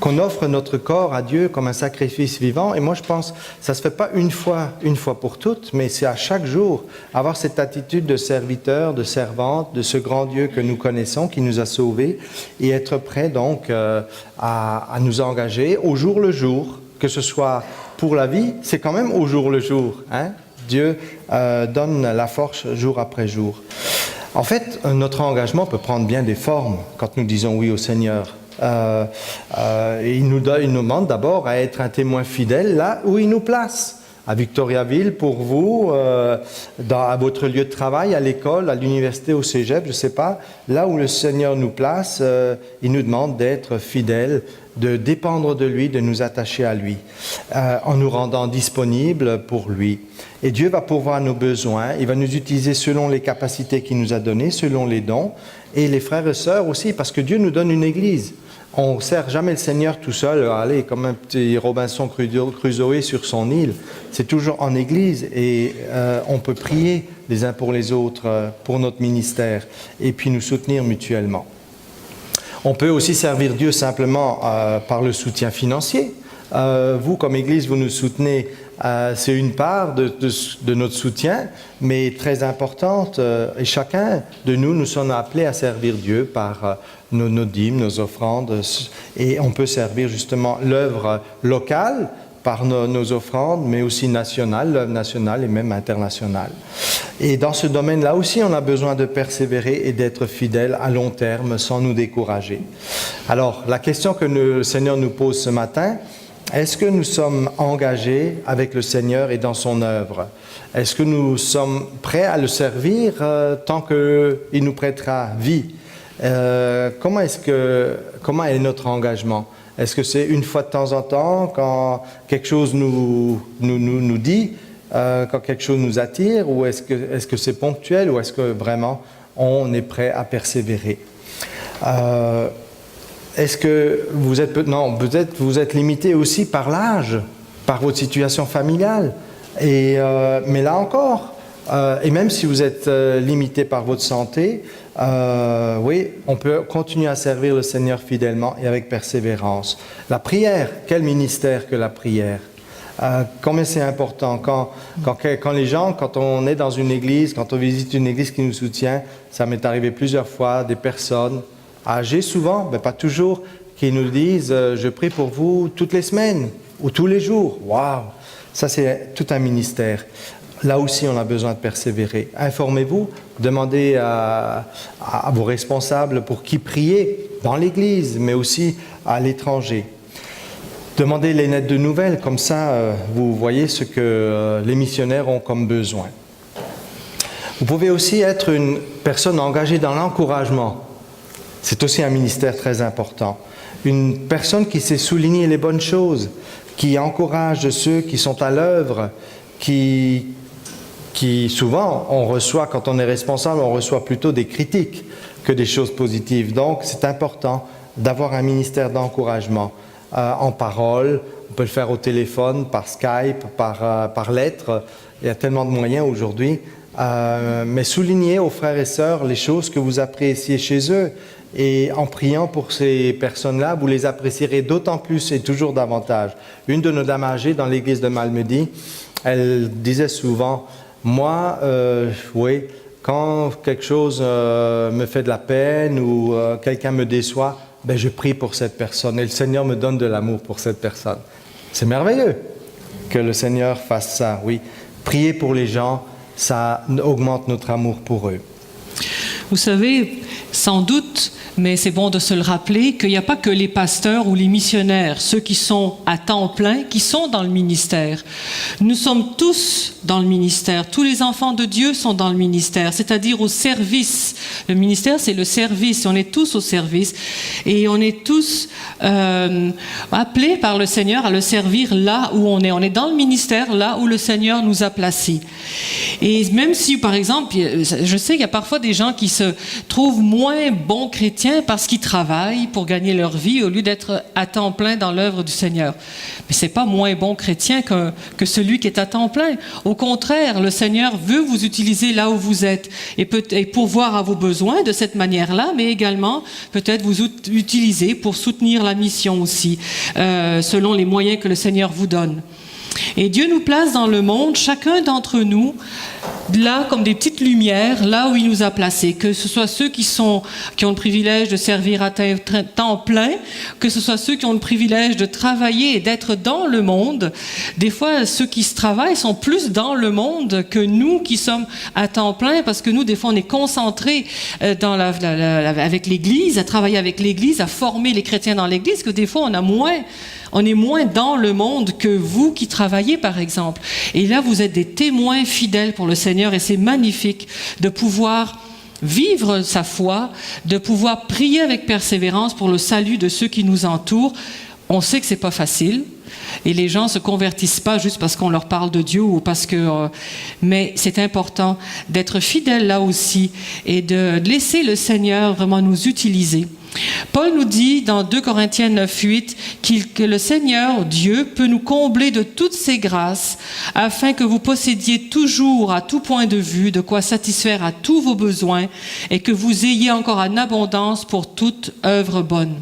Qu'on offre notre corps à Dieu comme un sacrifice vivant. Et moi, je pense, ça ne se fait pas une fois pour toutes, mais c'est à chaque jour avoir cette attitude de serviteur, de servante, de ce grand Dieu que nous connaissons, qui nous a sauvés, et être prêt donc à nous engager au jour le jour, que ce soit pour la vie, c'est quand même au jour le jour, hein? Dieu donne la force jour après jour. En fait, notre engagement peut prendre bien des formes quand nous disons oui au Seigneur. Et il nous demande d'abord à être un témoin fidèle là où il nous place. À Victoriaville, pour vous, à votre lieu de travail, à l'école, à l'université, au cégep, je ne sais pas, là où le Seigneur nous place, il nous demande d'être fidèles, de dépendre de lui, de nous attacher à lui, en nous rendant disponibles pour lui. Et Dieu va pourvoir à nos besoins, il va nous utiliser selon les capacités qu'il nous a données, selon les dons, et les frères et sœurs aussi, parce que Dieu nous donne une église. On ne sert jamais le Seigneur tout seul, allez, comme un petit Robinson Crusoe sur son île. C'est toujours en Église et on peut prier les uns pour les autres, pour notre ministère, et puis nous soutenir mutuellement. On peut aussi servir Dieu simplement par le soutien financier. Vous, comme Église, vous nous soutenez, c'est une part de notre soutien, mais très importante. Et chacun de nous, nous sommes appelés à servir Dieu par nos dîmes, nos offrandes. Et on peut servir justement l'œuvre locale par nos offrandes, mais aussi nationale, l'œuvre nationale et même internationale. Et dans ce domaine-là aussi, on a besoin de persévérer et d'être fidèles à long terme sans nous décourager. Alors, la question que le Seigneur nous pose ce matin, est-ce que nous sommes engagés avec le Seigneur et dans son œuvre? Est-ce que nous sommes prêts à le servir tant qu'il nous prêtera vie? Comment est notre engagement? Est-ce que c'est une fois de temps en temps, quand quelque chose nous dit, quand quelque chose nous attire, ou est-ce que c'est ponctuel, ou est-ce que vraiment on est prêt à persévérer? Est-ce que vous êtes... Non, peut-être vous êtes limité aussi par l'âge, par votre situation familiale. Mais là encore, et même si vous êtes limité par votre santé, oui, on peut continuer à servir le Seigneur fidèlement et avec persévérance. La prière, quel ministère que la prière! Combien c'est important quand les gens, quand on est dans une église, quand on visite une église qui nous soutient, ça m'est arrivé plusieurs fois, des personnes âgés souvent, mais pas toujours, qui nous disent « Je prie pour vous toutes les semaines ou tous les jours ». Waouh! Ça, c'est tout un ministère. Là aussi, on a besoin de persévérer. Informez-vous, demandez à vos responsables pour qui prier dans l'Église, mais aussi à l'étranger. Demandez les lettres de nouvelles, comme ça, vous voyez ce que les missionnaires ont comme besoin. Vous pouvez aussi être une personne engagée dans l'encouragement. C'est aussi un ministère très important. Une personne qui sait souligner les bonnes choses, qui encourage ceux qui sont à l'œuvre, qui souvent, on reçoit, quand on est responsable, on reçoit plutôt des critiques que des choses positives. Donc, c'est important d'avoir un ministère d'encouragement en parole. On peut le faire au téléphone, par Skype, par lettre. Il y a tellement de moyens aujourd'hui. Mais soulignez aux frères et sœurs les choses que vous appréciez chez eux. Et en priant pour ces personnes-là, vous les apprécierez d'autant plus et toujours davantage. Une de nos dames âgées dans l'église de Malmedy, elle disait souvent, moi, oui, quand quelque chose me fait de la peine ou quelqu'un me déçoit, ben je prie pour cette personne et le Seigneur me donne de l'amour pour cette personne. C'est merveilleux que le Seigneur fasse ça, oui. Prier pour les gens, ça augmente notre amour pour eux. Vous savez, sans doute, mais c'est bon de se le rappeler, qu'il n'y a pas que les pasteurs ou les missionnaires, ceux qui sont à temps plein, qui sont dans le ministère. Nous sommes tous dans le ministère. Tous les enfants de Dieu sont dans le ministère, c'est-à-dire au service. Le ministère, c'est le service. On est tous au service et on est tous appelés par le Seigneur à le servir là où on est. On est dans le ministère là où le Seigneur nous a placés. Et même si, par exemple, je sais qu'il y a parfois des gens qui se trouvent moins bons chrétiens parce qu'ils travaillent pour gagner leur vie au lieu d'être à temps plein dans l'œuvre du Seigneur. Mais c'est pas moins bon chrétien que celui qui est à temps plein. Au contraire, le Seigneur veut vous utiliser là où vous êtes et pourvoir à vos besoins de cette manière-là, mais également peut-être vous utiliser pour soutenir la mission aussi, selon les moyens que le Seigneur vous donne. Et Dieu nous place dans le monde, chacun d'entre nous, là comme des petites lumières, là où il nous a placés, que ce soit ceux qui ont le privilège de servir à temps plein, que ce soit ceux qui ont le privilège de travailler et d'être dans le monde. Des fois, ceux qui se travaillent sont plus dans le monde que nous qui sommes à temps plein, parce que nous, des fois, on est concentrés avec l'Église, à travailler avec l'Église, à former les chrétiens dans l'Église, que des fois, on est moins dans le monde que vous qui travaillez, par exemple. Et là, vous êtes des témoins fidèles pour le Seigneur et c'est magnifique de pouvoir vivre sa foi, de pouvoir prier avec persévérance pour le salut de ceux qui nous entourent. On sait que c'est pas facile et les gens se convertissent pas juste parce qu'on leur parle de Dieu ou parce que... mais c'est important d'être fidèle là aussi et de laisser le Seigneur vraiment nous utiliser. Paul nous dit dans 2 Corinthiens 9:8 que le Seigneur, Dieu, peut nous combler de toutes ses grâces afin que vous possédiez toujours à tout point de vue de quoi satisfaire à tous vos besoins et que vous ayez encore en abondance pour toute œuvre bonne.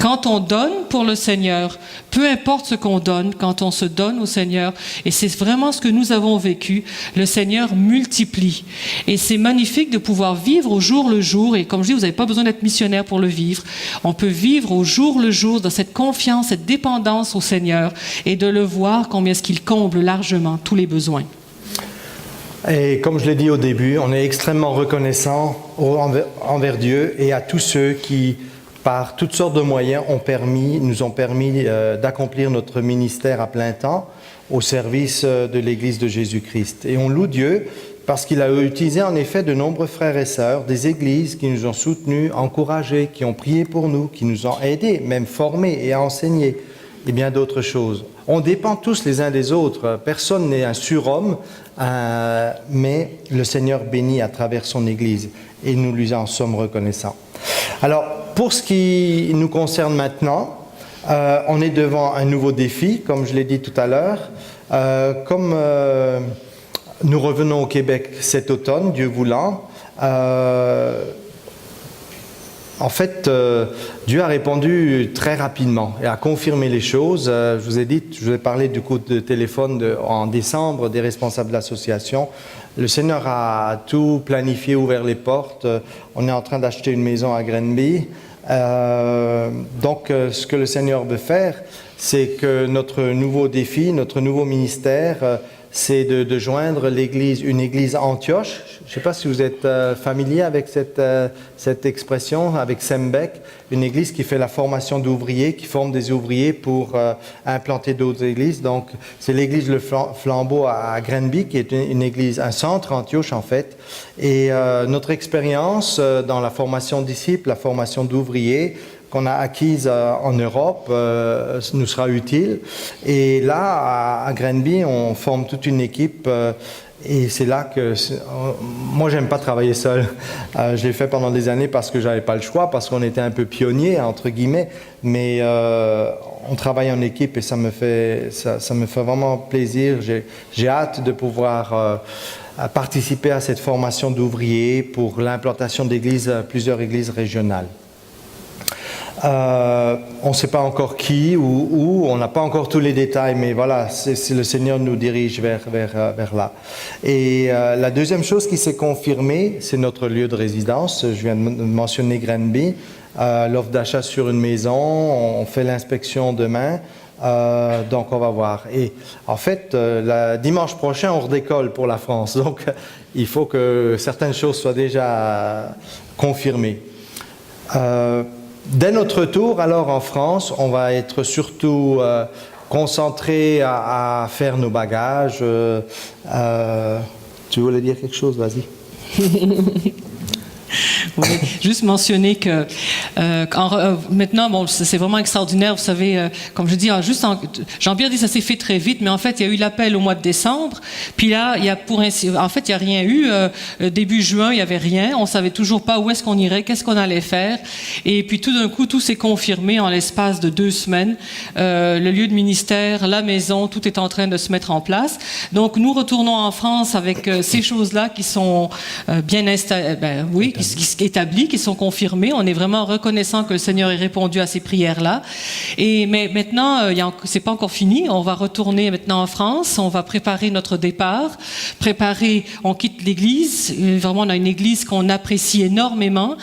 Quand on donne pour le Seigneur, peu importe ce qu'on donne, quand on se donne au Seigneur, et c'est vraiment ce que nous avons vécu, le Seigneur multiplie. Et c'est magnifique de pouvoir vivre au jour le jour, et comme je dis, vous n'avez pas besoin d'être missionnaire pour le vivre. On peut vivre au jour le jour dans cette confiance, cette dépendance au Seigneur, et de le voir combien est-ce qu'il comble largement tous les besoins. Et comme je l'ai dit au début, on est extrêmement reconnaissant envers Dieu et à tous ceux qui, par toutes sortes de moyens, nous ont permis d'accomplir notre ministère à plein temps au service de l'Église de Jésus-Christ. Et on loue Dieu parce qu'il a utilisé en effet de nombreux frères et sœurs, des églises qui nous ont soutenus, encouragés, qui ont prié pour nous, qui nous ont aidés, même formés et enseignés, et bien d'autres choses. On dépend tous les uns des autres. Personne n'est un surhomme, mais le Seigneur bénit à travers son Église et nous lui en sommes reconnaissants. Alors, pour ce qui nous concerne maintenant, on est devant un nouveau défi, comme je l'ai dit tout à l'heure. Comme nous revenons au Québec cet automne, Dieu voulant, en fait, Dieu a répondu très rapidement et a confirmé les choses. Je vous ai parlé du coup de téléphone en décembre des responsables de l'association. Le Seigneur a tout planifié, ouvert les portes. On est en train d'acheter une maison à Granby. Donc, ce que le Seigneur veut faire, c'est que notre nouveau défi, notre nouveau ministère, c'est de joindre une église Antioche. Je ne sais pas si vous êtes familier avec cette expression, avec Sembec, une église qui fait la formation d'ouvriers, qui forme des ouvriers pour implanter d'autres églises. Donc, c'est l'église Le Flambeau à Granby, qui est une église, un centre Antioche en fait. Et notre expérience dans la formation de disciples, la formation d'ouvriers, qu'on a acquise en Europe nous sera utile. Et là, à Granby, on forme toute une équipe et c'est là que... moi, j'aime pas travailler seul. Je l'ai fait pendant des années parce que j'avais pas le choix, parce qu'on était un peu pionniers, entre guillemets, mais on travaille en équipe et ça me fait vraiment plaisir. J'ai hâte de pouvoir... participer à cette formation d'ouvriers pour l'implantation d'églises, plusieurs églises régionales. On ne sait pas encore qui ou où, on n'a pas encore tous les détails, mais voilà, c'est le Seigneur nous dirige vers là. Et la deuxième chose qui s'est confirmée, c'est notre lieu de résidence. Je viens de mentionner Granby, l'offre d'achat sur une maison, on fait l'inspection demain. Donc on va voir. Et en fait, dimanche prochain, on redécolle pour la France. Donc il faut que certaines choses soient déjà confirmées. Dès notre retour, alors en France, on va être surtout concentré à faire nos bagages. Tu voulais dire quelque chose? Vas-y. Oui, juste mentionner que maintenant, bon, c'est vraiment extraordinaire. Vous savez, comme je dis, Jean-Pierre dit ça s'est fait très vite, mais en fait, il y a eu l'appel au mois de décembre. Puis là, il y a il n'y a rien eu. Début juin, il n'y avait rien. On savait toujours pas où est-ce qu'on irait, qu'est-ce qu'on allait faire. Et puis tout d'un coup, tout s'est confirmé en l'espace de 2 semaines. Le lieu de ministère, la maison, tout est en train de se mettre en place. Donc, nous retournons en France avec ces choses-là qui sont bien installées. Ben oui, qui établies, qui sont confirmées. On est vraiment reconnaissant que le Seigneur ait répondu à ces prières-là. Mais maintenant, c'est pas encore fini. On va retourner maintenant en France. On va préparer notre départ. On quitte l'église. Vraiment, on a une église qu'on apprécie énormément,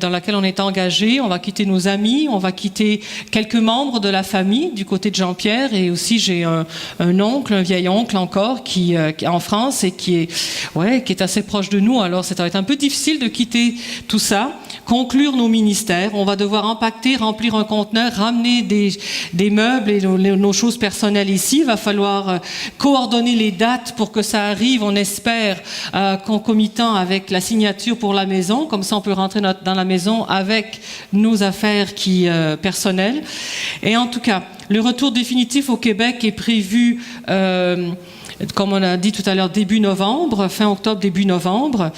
dans laquelle on est engagé. On va quitter nos amis. On va quitter quelques membres de la famille du côté de Jean-Pierre. Et aussi, j'ai un oncle, un vieil oncle encore, qui est en France et qui est assez proche de nous. Alors, ça va être un peu difficile de quitter tout ça, conclure nos ministères. On va devoir empaqueter, remplir un conteneur, ramener des meubles et nos choses personnelles ici. Il va falloir coordonner les dates pour que ça arrive, on espère, concomitant avec la signature pour la maison. Comme ça, on peut rentrer dans la maison avec nos affaires personnelles. Et en tout cas, le retour définitif au Québec est prévu, comme on a dit tout à l'heure, début novembre, fin octobre, début novembre.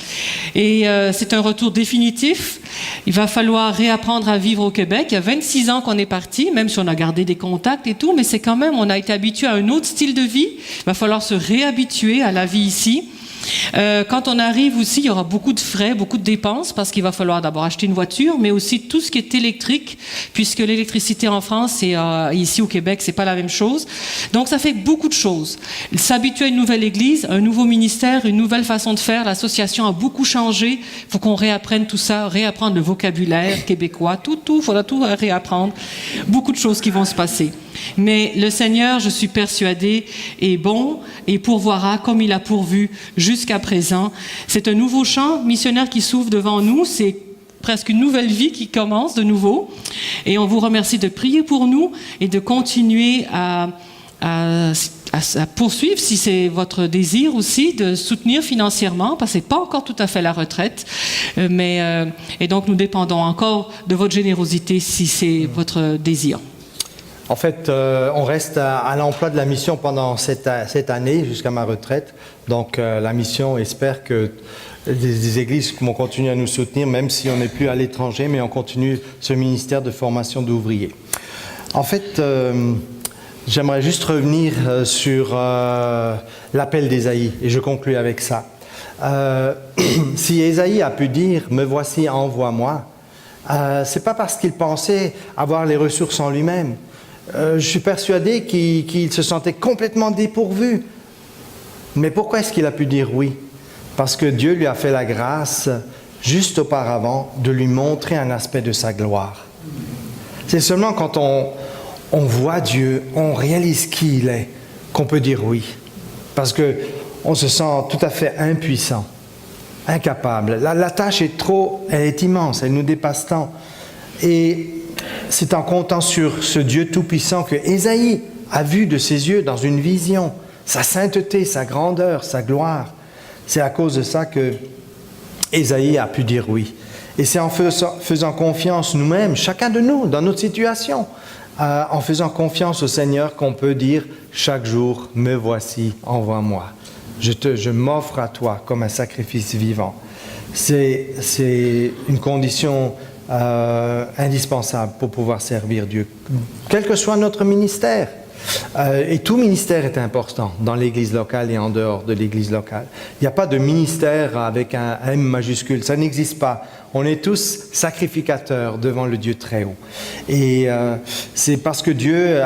Et c'est un retour définitif. Il va falloir réapprendre à vivre au Québec. Il y a 26 ans qu'on est parti, même si on a gardé des contacts et tout, mais c'est quand même, on a été habitué à un autre style de vie. Il va falloir se réhabituer à la vie ici. Quand on arrive aussi, il y aura beaucoup de frais, beaucoup de dépenses, parce qu'il va falloir d'abord acheter une voiture, mais aussi tout ce qui est électrique, puisque l'électricité en France et ici au Québec, c'est pas la même chose. Donc ça fait beaucoup de choses. S'habituer à une nouvelle église, un nouveau ministère, une nouvelle façon de faire. L'association a beaucoup changé. Il faut qu'on réapprenne tout ça, réapprendre le vocabulaire québécois, il faudra tout réapprendre. Beaucoup de choses qui vont se passer. Mais le Seigneur, je suis persuadée, est bon et pourvoira comme il a pourvu jusqu'à présent. C'est un nouveau champ missionnaire qui s'ouvre devant nous. C'est presque une nouvelle vie qui commence de nouveau. Et on vous remercie de prier pour nous et de continuer à poursuivre, si c'est votre désir aussi, de soutenir financièrement, parce que c'est pas encore tout à fait la retraite. Et donc, nous dépendons encore de votre générosité si c'est votre désir. En fait, on reste à l'emploi de la mission pendant cette année jusqu'à ma retraite. Donc, la mission espère que les églises vont continuer à nous soutenir, même si on n'est plus à l'étranger, mais on continue ce ministère de formation d'ouvriers. En fait, j'aimerais juste revenir sur l'appel d'Ésaïe, et je conclue avec ça. Si Ésaïe a pu dire « Me voici, envoie-moi », c'est pas parce qu'il pensait avoir les ressources en lui-même. Je suis persuadé qu'il se sentait complètement dépourvu. Mais pourquoi est-ce qu'il a pu dire oui? Parce que Dieu lui a fait la grâce, juste auparavant, de lui montrer un aspect de sa gloire. C'est seulement quand on voit Dieu, on réalise qui il est, qu'on peut dire oui. Parce qu'on se sent tout à fait impuissant, incapable. La tâche elle est immense, elle nous dépasse tant. Et c'est en comptant sur ce Dieu tout-puissant que Ésaïe a vu de ses yeux dans une vision, sa sainteté, sa grandeur, sa gloire. C'est à cause de ça que Ésaïe a pu dire oui. Et c'est en faisant confiance nous-mêmes, chacun de nous, dans notre situation, en faisant confiance au Seigneur qu'on peut dire chaque jour, me voici, envoie-moi. Je m'offre à toi comme un sacrifice vivant. C'est une condition indispensable pour pouvoir servir Dieu, quel que soit notre ministère. Et tout ministère est important dans l'Église locale et en dehors de l'Église locale. Il n'y a pas de ministère avec un M majuscule, ça n'existe pas. On est tous sacrificateurs devant le Dieu très haut. Et c'est parce que Dieu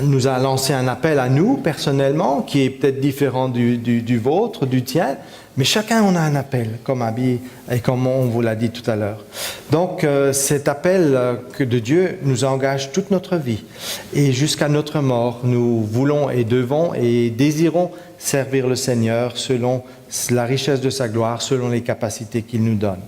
nous a lancé un appel à nous, personnellement, qui est peut-être différent du vôtre, du tien, mais chacun on a un appel, comme Abby et comme on vous l'a dit tout à l'heure. Donc cet appel de Dieu nous engage toute notre vie. Et jusqu'à notre mort, nous voulons et devons et désirons servir le Seigneur selon la richesse de sa gloire, selon les capacités qu'il nous donne.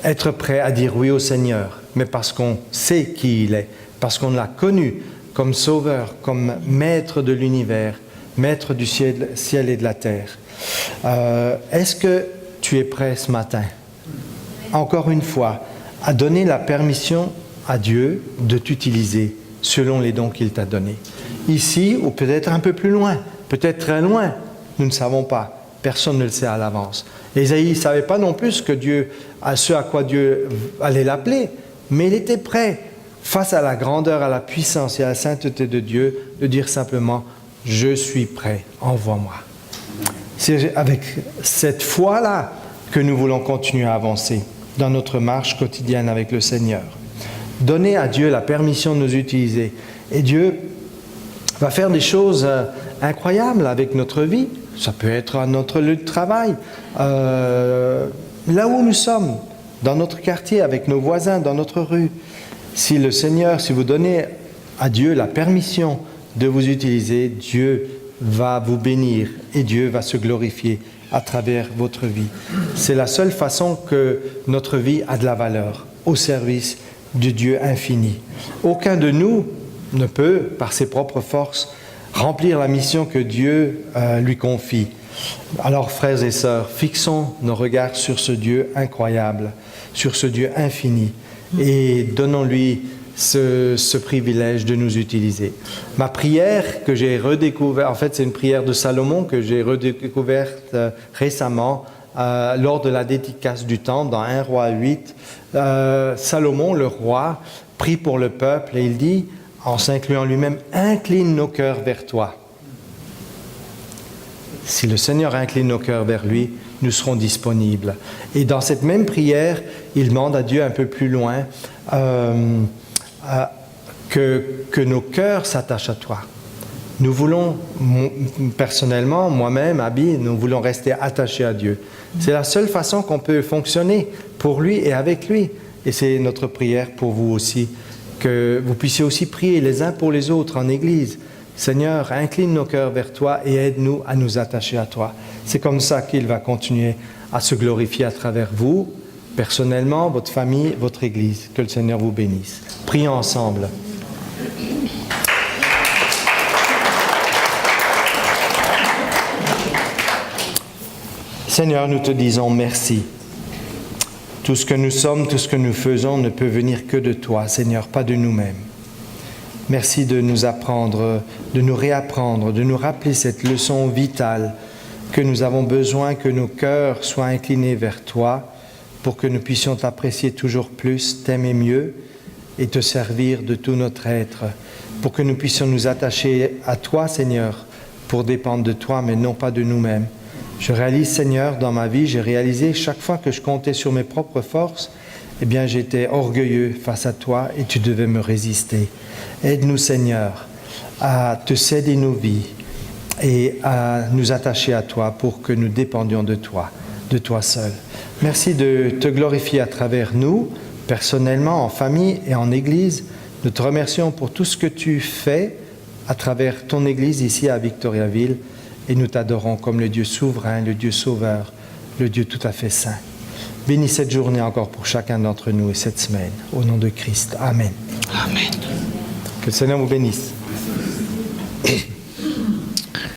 Être prêt à dire oui au Seigneur, mais parce qu'on sait qui il est, parce qu'on l'a connu comme sauveur, comme maître de l'univers, maître du ciel et de la terre. Est-ce que tu es prêt ce matin, encore une fois, à donner la permission à Dieu de t'utiliser selon les dons qu'il t'a donnés? Ici, ou peut-être un peu plus loin, peut-être très loin, nous ne savons pas. Personne ne le sait à l'avance. Ésaïe ne savait pas non plus ce à quoi Dieu allait l'appeler, mais il était prêt, face à la grandeur, à la puissance et à la sainteté de Dieu, de dire simplement « Je suis prêt, envoie-moi ». C'est avec cette foi-là que nous voulons continuer à avancer dans notre marche quotidienne avec le Seigneur. Donnez à Dieu la permission de nous utiliser. Et Dieu va faire des choses incroyables avec notre vie. Ça peut être à notre lieu de travail, là où nous sommes, dans notre quartier, avec nos voisins, dans notre rue. Si le Seigneur, si vous donnez à Dieu la permission de vous utiliser, Dieu va vous bénir et Dieu va se glorifier à travers votre vie. C'est la seule façon que notre vie a de la valeur, au service du Dieu infini. Aucun de nous ne peut, par ses propres forces, remplir la mission que Dieu lui confie. Alors, frères et sœurs, fixons nos regards sur ce Dieu incroyable, sur ce Dieu infini, et donnons-lui ce privilège de nous utiliser. Ma prière que j'ai redécouverte, en fait c'est une prière de Salomon que j'ai redécouverte récemment lors de la dédicace du temple dans 1 Roi 8. Salomon, le roi, prie pour le peuple et il dit, en s'incluant lui-même, « Incline nos cœurs vers toi ». Si le Seigneur incline nos cœurs vers lui, nous serons disponibles. Et dans cette même prière, il demande à Dieu un peu plus loin que nos cœurs s'attachent à toi. Nous voulons, personnellement, moi-même, Abby, nous voulons rester attachés à Dieu. C'est la seule façon qu'on peut fonctionner pour lui et avec lui. Et c'est notre prière pour vous aussi, que vous puissiez aussi prier les uns pour les autres en Église. Seigneur, incline nos cœurs vers toi et aide-nous à nous attacher à toi. C'est comme ça qu'il va continuer à se glorifier à travers vous, personnellement, votre famille, votre Église. Que le Seigneur vous bénisse. Prions ensemble. Seigneur, nous te disons merci. Tout ce que nous sommes, tout ce que nous faisons ne peut venir que de toi, Seigneur, pas de nous-mêmes. Merci de nous apprendre, de nous réapprendre, de nous rappeler cette leçon vitale que nous avons besoin que nos cœurs soient inclinés vers toi pour que nous puissions t'apprécier toujours plus, t'aimer mieux et te servir de tout notre être, pour que nous puissions nous attacher à toi, Seigneur, pour dépendre de toi, mais non pas de nous-mêmes. Je réalise, Seigneur, dans ma vie, j'ai réalisé chaque fois que je comptais sur mes propres forces, eh bien, j'étais orgueilleux face à toi et tu devais me résister. Aide-nous, Seigneur, à te céder nos vies et à nous attacher à toi pour que nous dépendions de toi seul. Merci de te glorifier à travers nous, personnellement, en famille et en Église. Nous te remercions pour tout ce que tu fais à travers ton Église ici à Victoriaville et nous t'adorons comme le Dieu souverain, le Dieu sauveur, le Dieu tout à fait saint. Bénis cette journée encore pour chacun d'entre nous et cette semaine. Au nom de Christ. Amen. Amen. Que le Seigneur vous bénisse.